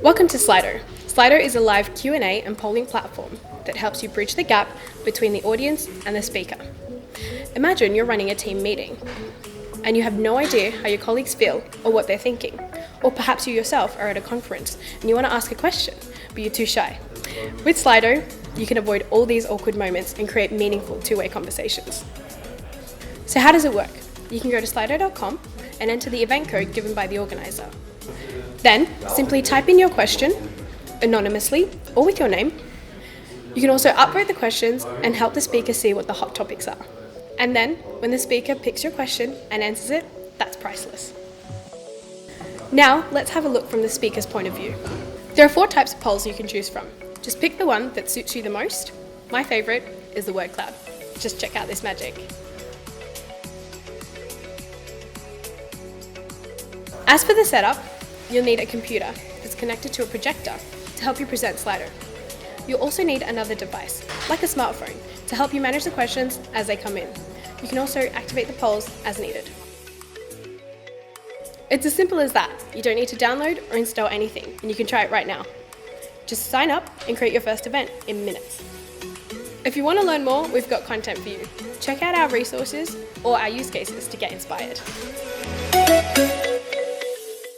Welcome to Slido. Slido is a live Q&A and polling platform that helps you bridge the gap between the audience and the speaker. Imagine you're running a team meeting and you have no idea how your colleagues feel or what they're thinking. Or perhaps you yourself are at a conference and you want to ask a question, but you're too shy. With Slido, you can avoid all these awkward moments and create meaningful two-way conversations. So how does it work? You can go to slido.com and enter the event code given by the organizer. Then, simply type in your question, anonymously or with your name. You can also upvote the questions and help the speaker see what the hot topics are. And then, when the speaker picks your question and answers it, that's priceless. Now, let's have a look from the speaker's point of view. There are 4 types of polls you can choose from. Just pick the one that suits you the most. My favourite is the word cloud. Just check out this magic. As for the setup, you'll need a computer that's connected to a projector to help you present Slido. You'll also need another device, like a smartphone, to help you manage the questions as they come in. You can also activate the polls as needed. It's as simple as that. You don't need to download or install anything, and you can try it right now. Just sign up and create your first event in minutes. If you want to learn more, we've got content for you. Check out our resources or our use cases to get inspired.